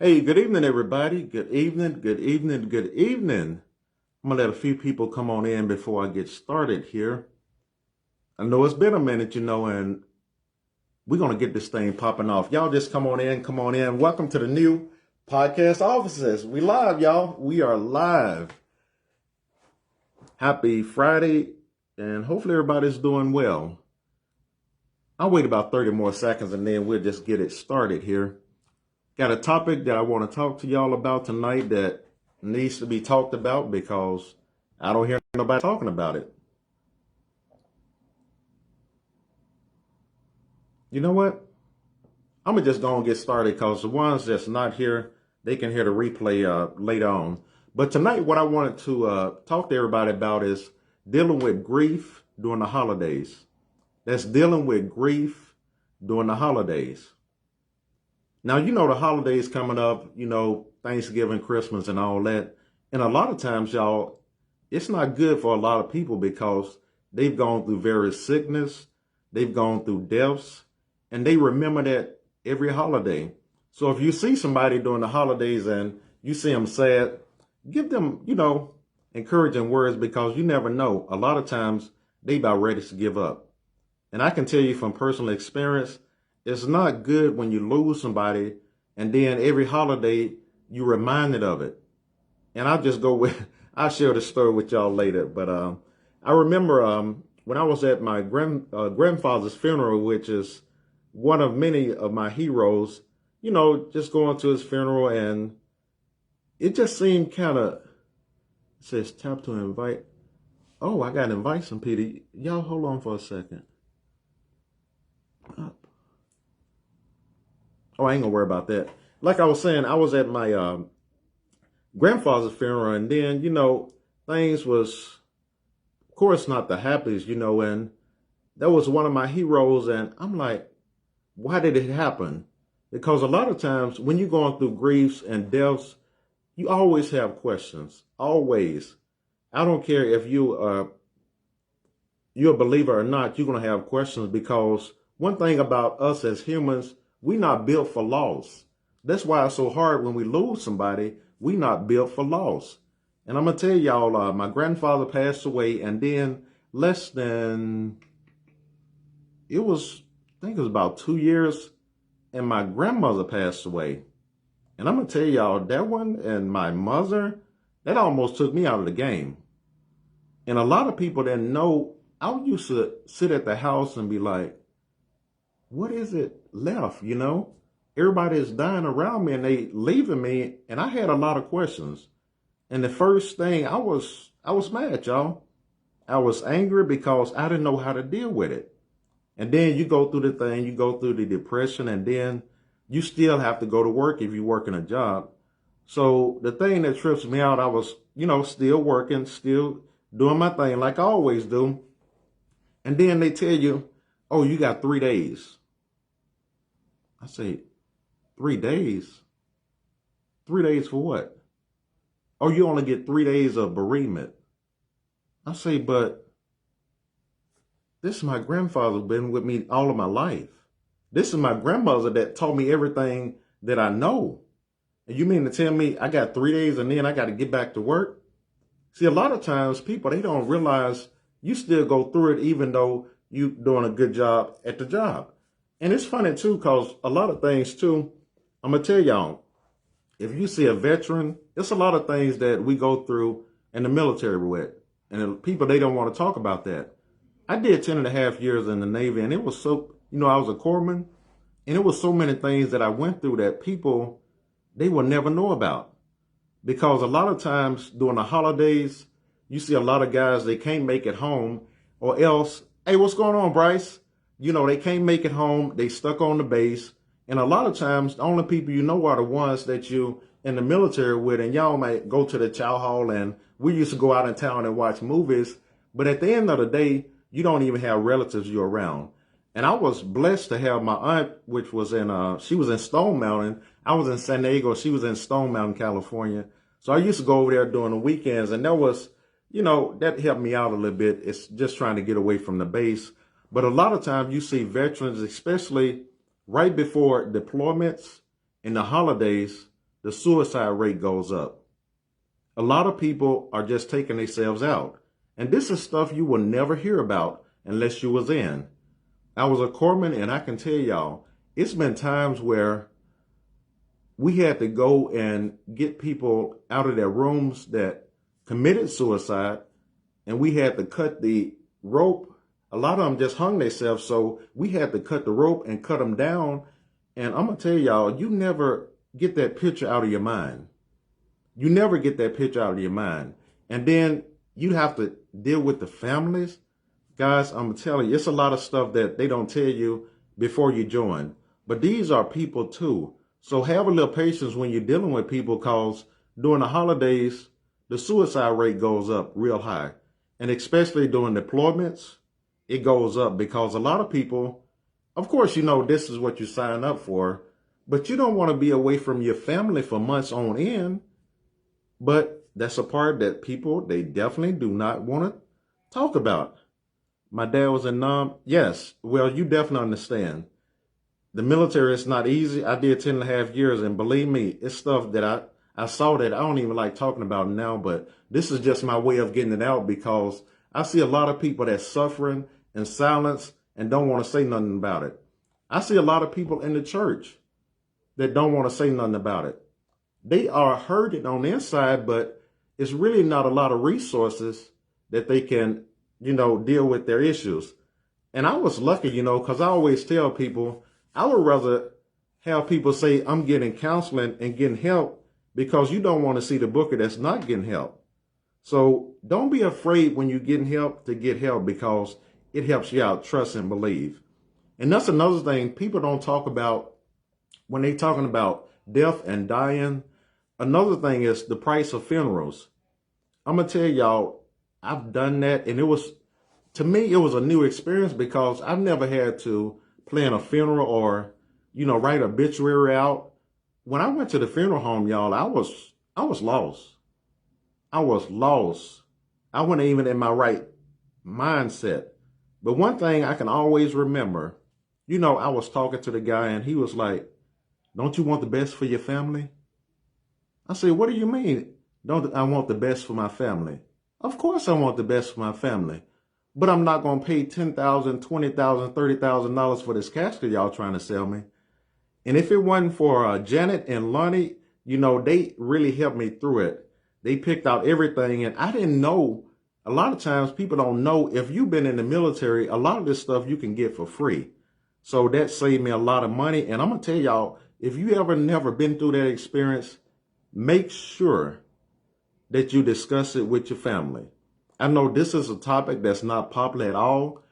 Hey, good evening, everybody. Good evening, good evening, good evening. I'm gonna let a few people come on in before I get started here. I know it's been a minute, and we're gonna get this thing popping off. Y'all just come on in, come on in. Welcome to the new podcast offices. We live, y'all. We are live. Happy Friday, and hopefully everybody's doing well. I'll wait about 30 more seconds and then we'll just get it started here. Got a topic that I want to talk to y'all about tonight that needs to be talked about because I don't hear nobody talking about it. You know what? I'm going to just go and get started because the ones that's not here, they can hear the replay later on. But tonight, what I wanted to talk to everybody about is dealing with grief during the holidays. That's dealing with grief during the holidays. Now, the holidays coming up, Thanksgiving, Christmas, and all that. And a lot of times, y'all, it's not good for a lot of people because they've gone through various sickness, they've gone through deaths, and they remember that every holiday. So if you see somebody during the holidays and you see them sad, give them, encouraging words because you never know. A lot of times, they about ready to give up. And I can tell you from personal experience, it's not good when you lose somebody and then every holiday you're reminded of it. And I'll share the story with y'all later. But I remember when I was at my grandfather's funeral, which is one of many of my heroes, just going to his funeral, and it just seemed it says tap to invite. Oh, I got to invite some people. Y'all hold on for a second. Oh, I ain't gonna worry about that. Like I was saying, I was at my grandfather's funeral, and then, things was, of course, not the happiest, and that was one of my heroes, and I'm like, why did it happen? Because a lot of times when you're going through griefs and deaths, you always have questions. Always. I don't care if you're a believer or not, you're gonna have questions because one thing about us as humans, we not built for loss. That's why it's so hard when we lose somebody. We not built for loss. And I'm going to tell y'all, my grandfather passed away, and then I think it was about 2 years, and my grandmother passed away. And I'm going to tell y'all, that one and my mother, that almost took me out of the game. And a lot of people didn't know, I used to sit at the house and be like, what is it left, Everybody is dying around me and they leaving me, and I had a lot of questions. And the first thing, I was mad, y'all. I was angry because I didn't know how to deal with it. And then you go through the thing, you go through the depression, and then you still have to go to work if you work in a job. So the thing that trips me out, I was, still working, still doing my thing like I always do. And then they tell you, oh, you got 3 days. I say, 3 days? 3 days for what? Oh, you only get 3 days of bereavement. I say, but this is my grandfather, been with me all of my life. This is my grandmother that taught me everything that I know. And you mean to tell me I got 3 days and then I got to get back to work? See, a lot of times people, they don't realize you still go through it even though you doing a good job at the job. And it's funny, too, because a lot of things, too, I'm going to tell y'all, if you see a veteran, it's a lot of things that we go through in the military with. And people, they don't want to talk about that. I did 10 and a half years in the Navy, and it was so, I was a corpsman, and it was so many things that I went through that people, they will never know about. Because a lot of times during the holidays, you see a lot of guys, they can't make it home, or else, hey, what's going on, Bryce? They can't make it home. They stuck on the base. And a lot of times, the only people you know are the ones that you in the military with. And y'all might go to the chow hall, and we used to go out in town and watch movies. But at the end of the day, you don't even have relatives you're around. And I was blessed to have my aunt, which was she was in Stone Mountain. I was in San Diego. She was in Stone Mountain, California. So I used to go over there during the weekends. And that was, that helped me out a little bit. It's just trying to get away from the base. But a lot of times you see veterans, especially right before deployments and the holidays, the suicide rate goes up. A lot of people are just taking themselves out. And this is stuff you will never hear about unless you was in. I was a corpsman, and I can tell y'all, it's been times where we had to go and get people out of their rooms that committed suicide, and we had to cut the rope. A lot of them just hung themselves, so we had to cut the rope and cut them down. And I'm going to tell y'all, you never get that picture out of your mind. You never get that picture out of your mind. And then you have to deal with the families. Guys, I'm telling you, it's a lot of stuff that they don't tell you before you join. But these are people too. So have a little patience when you're dealing with people, because during the holidays, the suicide rate goes up real high. And especially during deployments, it goes up because a lot of people, of course, you know, this is what you sign up for, but you don't want to be away from your family for months on end. But that's a part that people, they definitely do not want to talk about. My dad was in yes, well, you definitely understand. The military is not easy. I did 10.5 years, and believe me, it's stuff that I saw that I don't even like talking about now, but this is just my way of getting it out, because I see a lot of people that's suffering in silence and don't want to say nothing about it. I see a lot of people in the church that don't want to say nothing about it. They are hurting on the inside, but it's really not a lot of resources that they can, you know, deal with their issues. And I was lucky, you know, because I always tell people, I would rather have people say, I'm getting counseling and getting help, because you don't want to see the booker that's not getting help. So don't be afraid when you're getting help to get help, because it helps you out. Trust and believe. And that's another thing people don't talk about when they're talking about death and dying. Another thing is the price of funerals. I'm going to tell y'all, I've done that, and to me, it was a new experience, because I've never had to plan a funeral or, you know, write an obituary out. When I went to the funeral home, y'all, I was lost. I was lost. I wasn't even in my right mindset. But one thing I can always remember, you know, I was talking to the guy, and he was like, don't you want the best for your family? I said, what do you mean? Don't I want the best for my family? Of course I want the best for my family. But I'm not going to pay $10,000, $20,000, $30,000 for this casket y'all trying to sell me. And if it wasn't for Janet and Lonnie, you know, they really helped me through it. They picked out everything. And I didn't know, a lot of times people don't know, if you've been in the military, a lot of this stuff you can get for free. So that saved me a lot of money. And I'm going to tell y'all, if you ever never been through that experience, make sure that you discuss it with your family. I know this is a topic that's not popular at all.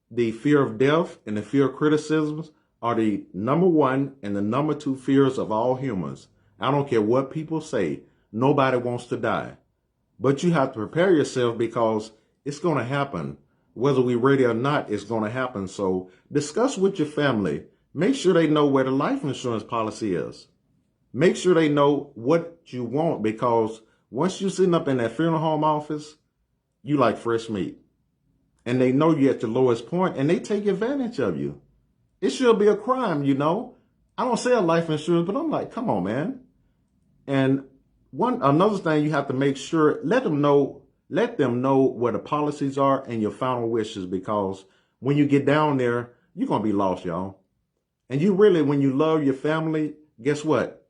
The fear of death and the fear of criticisms are the number one and the number two fears of all humans. I don't care what people say. Nobody wants to die. But you have to prepare yourself, because it's going to happen. Whether we're ready or not, it's going to happen. So discuss with your family. Make sure they know where the life insurance policy is. Make sure they know what you want, because once you're sitting up in that funeral home office, you like fresh meat. And they know you're at your lowest point, and they take advantage of you. It should be a crime, you know. I don't sell life insurance, but I'm like, come on, man. And another thing you have to make sure, let them know where the policies are and your final wishes, because when you get down there, you're going to be lost, y'all. And you really, when you love your family, guess what?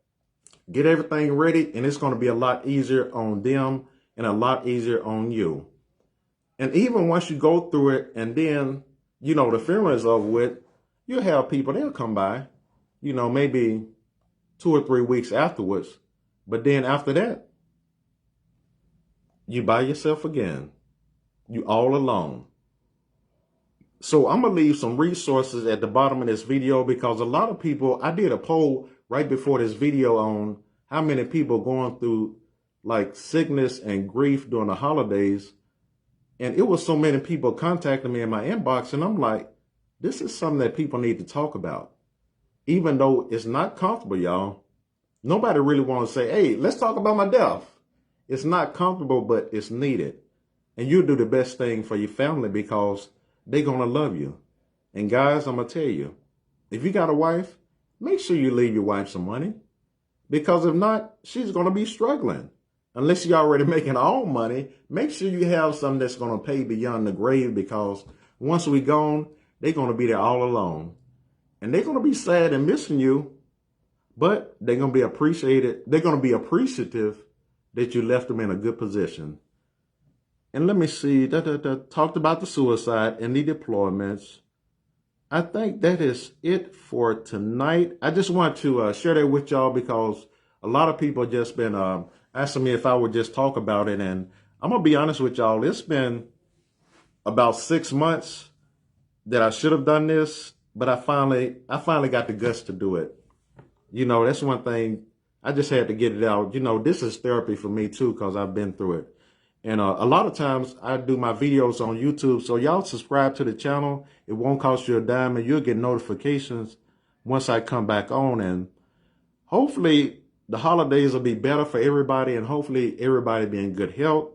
Get everything ready, and it's going to be a lot easier on them and a lot easier on you. And even once you go through it, and then, you know, the funeral is over with, you'll have people, they'll come by, you know, maybe 2 or 3 weeks afterwards. But then after that, you by yourself again. You all alone. So I'm going to leave some resources at the bottom of this video, because a lot of people, I did a poll right before this video on how many people going through like sickness and grief during the holidays. And it was so many people contacting me in my inbox, and I'm like, this is something that people need to talk about. Even though it's not comfortable, y'all. Nobody really wants to say, hey, let's talk about my death. It's not comfortable, but it's needed. And you do the best thing for your family, because they're going to love you. And guys, I'm going to tell you, if you got a wife, make sure you leave your wife some money. Because if not, she's going to be struggling. Unless you're already making her own money, make sure you have something that's going to pay beyond the grave, because once we gone, they're going to be there all alone. And they're going to be sad and missing you, but they're going to be appreciated. They're going to be appreciative that you left them in a good position. And let me see, talked about the suicide and the deployments. I think that is it for tonight. I just want to share that with y'all because a lot of people just been asking me if I would just talk about it. And I'm going to be honest with y'all. It's been about 6 months that I should have done this, but I finally got the guts to do it. You know, that's one thing. I just had to get it out. You know, this is therapy for me too, because I've been through it. And a lot of times I do my videos on YouTube. So y'all subscribe to the channel. It won't cost you a dime, and you'll get notifications once I come back on. And hopefully the holidays will be better for everybody, and hopefully everybody be in good health.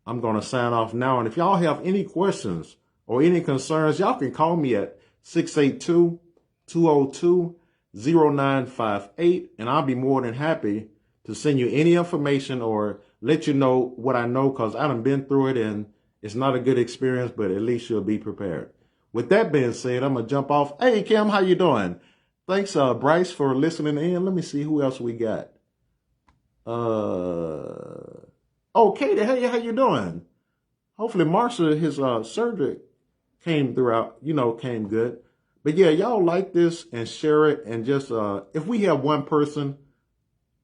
I'm going to sign off now. And if y'all have any questions or any concerns, y'all can call me at 682-202-0958. And I'll be more than happy to send you any information or let you know what I know, because I done been through it and it's not a good experience, but at least you'll be prepared. With that being said, I'm going to jump off. Hey, Kim, how you doing? Thanks, Bryce, for listening in. Let me see who else we got. Oh, Katie, hey, how you doing? Hopefully Marsha, his surgery came good. But yeah, y'all like this and share it. And just, if we have one person,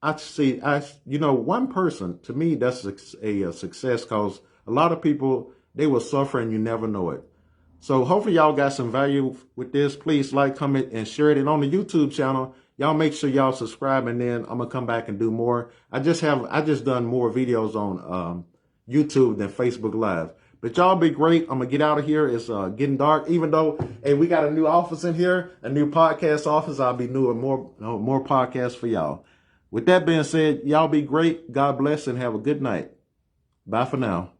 one person, to me, that's a success, because a lot of people, they will suffer and you never know it. So hopefully y'all got some value with this. Please like, comment, and share it. And on the YouTube channel, y'all make sure y'all subscribe, and then I'm going to come back and do more. I just done more videos on YouTube than Facebook Live. But y'all be great. I'm going to get out of here. It's getting dark. Even though, hey, we got a new office in here, a new podcast office. I'll be doing more podcasts for y'all. With that being said, y'all be great. God bless and have a good night. Bye for now.